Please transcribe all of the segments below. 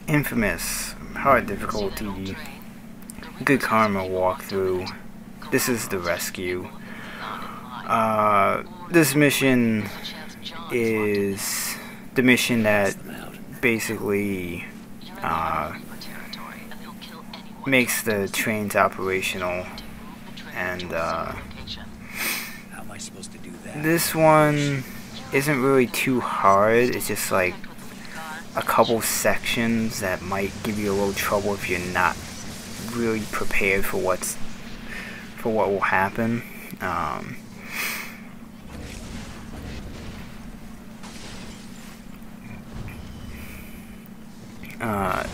inFAMOUS, hard difficulty, good karma walkthrough. This is the rescue. This mission is the mission that basically makes the trains operational, and this one isn't really too hard. It's just like a couple sections that might give you a little trouble if you're not really prepared for what will happen.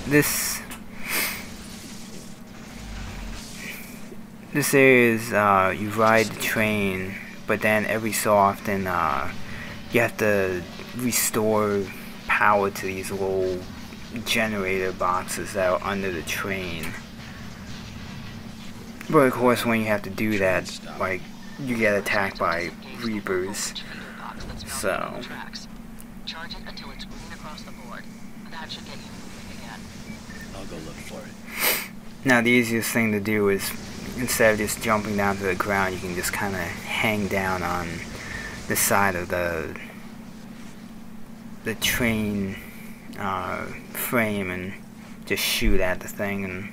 This area is you ride the train, but then every so often you have to restore power to these little generator boxes that are under the train. But of course, when you have to do that, like, you get attacked by Reapers. So charge it until it's green across the board. That should get you moving again. I'll go look for it. Now the easiest thing to do is, instead of just jumping down to the ground, you can just kind of hang down on the side of the train frame and just shoot at the thing. And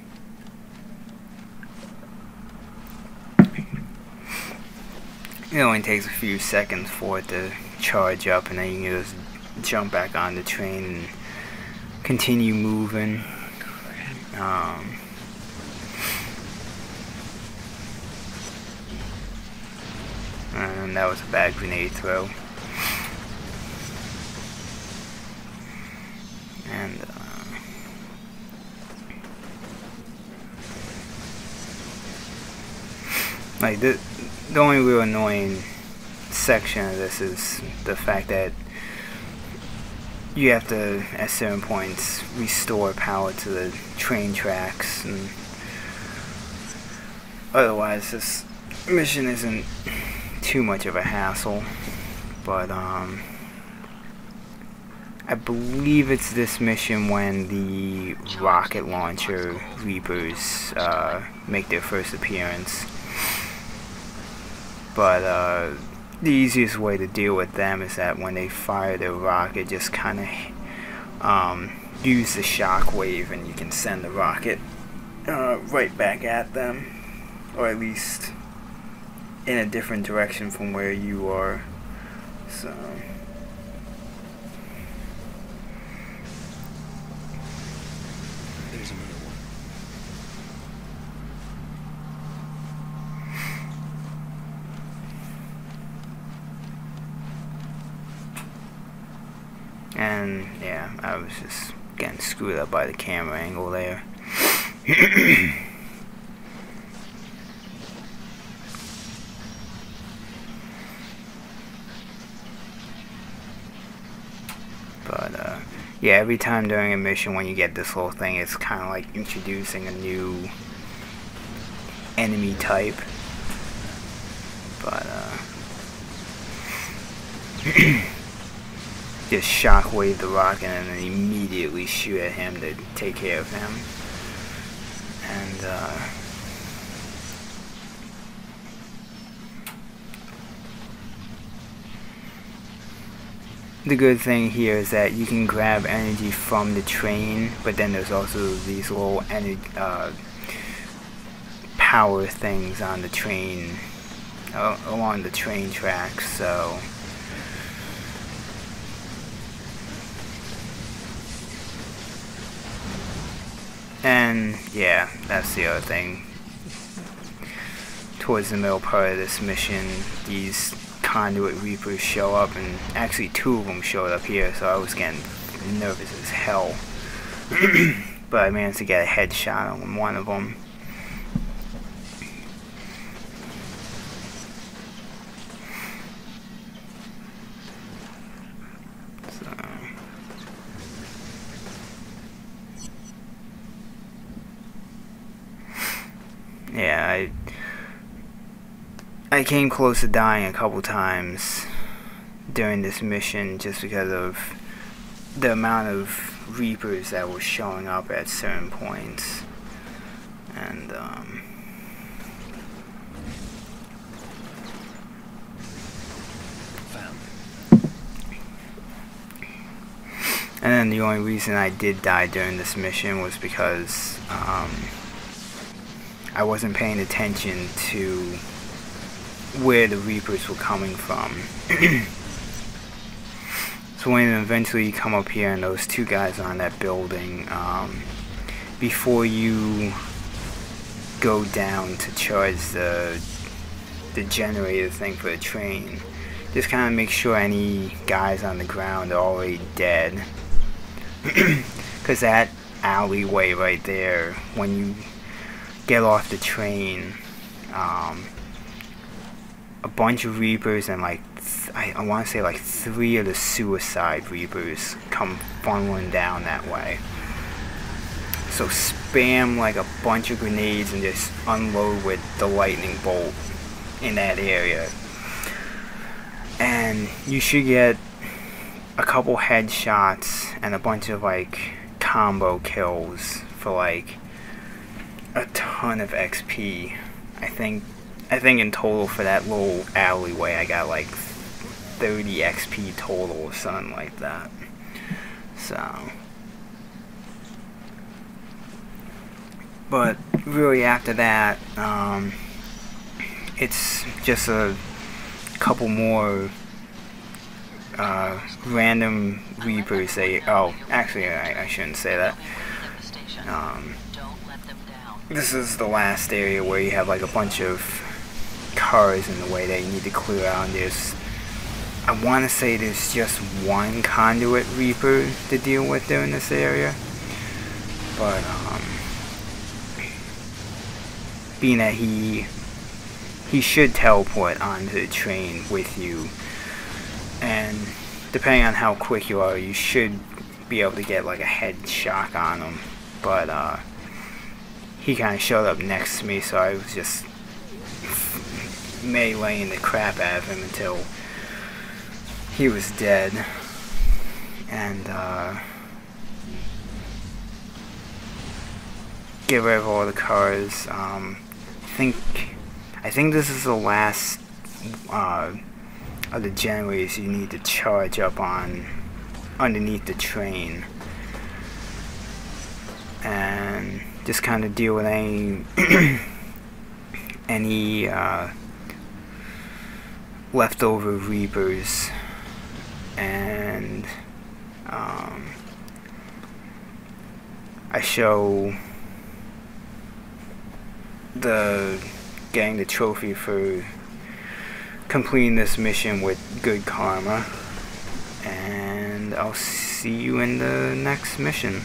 it only takes a few seconds for it to charge up, and then you can just jump back on the train and continue moving. And that was a bad grenade throw. And like the only real annoying section of this is the fact that you have to, at certain points, restore power to the train tracks, and otherwise this mission isn't too much of a hassle. But I believe it's this mission when the rocket launcher Reapers make their first appearance. But the easiest way to deal with them is that when they fire their rocket, just kind of use the shock wave, and you can send the rocket right back at them, or at least in a different direction from where you are. So there's another one. And yeah, I was just getting screwed up by the camera angle there. But yeah, every time during a mission when you get this whole thing, it's kind of like introducing a new enemy type. But just shockwave the rocket and then immediately shoot at him to take care of him. And the good thing here is that you can grab energy from the train, but then there's also these little power things on the train, along the train tracks. So and yeah, that's the other thing. Towards the middle part of this mission, these conduit Reapers show up, and actually two of them showed up here, so I was getting nervous as hell. But I managed to get a headshot on one of them. So yeah, I came close to dying a couple times during this mission just because of the amount of Reapers that were showing up at certain points. And then the only reason I did die during this mission was because I wasn't paying attention to where the Reapers were coming from. So when eventually you come up here and those two guys on that building, before you go down to charge the generator thing for the train, just kind of make sure any guys on the ground are already dead. Because that alleyway right there, when you get off the train, a bunch of Reapers and like I want to say like 3 of the suicide Reapers come funneling down that way. So spam like a bunch of grenades and just unload with the lightning bolt in that area, and you should get a couple headshots and a bunch of like combo kills for like a ton of XP. I think in total for that little alleyway I got like 30 XP total or something like that. So, but really after that, it's just a couple more random Reapers. Oh, actually I shouldn't say that. This is the last area where you have like a bunch of cars in the way that you need to clear out, and I want to say there's just one conduit Reaper to deal with there in this area, but being that he should teleport onto the train with you, and depending on how quick you are, you should be able to get like a headshot on him, but he kind of showed up next to me, so I was just meleeing the crap out of him until he was dead. And get rid of all the cars. I think this is the last of the generators you need to charge up on underneath the train, and just kind of deal with any leftover Reapers, and I show getting the trophy for completing this mission with good karma, and I'll see you in the next mission.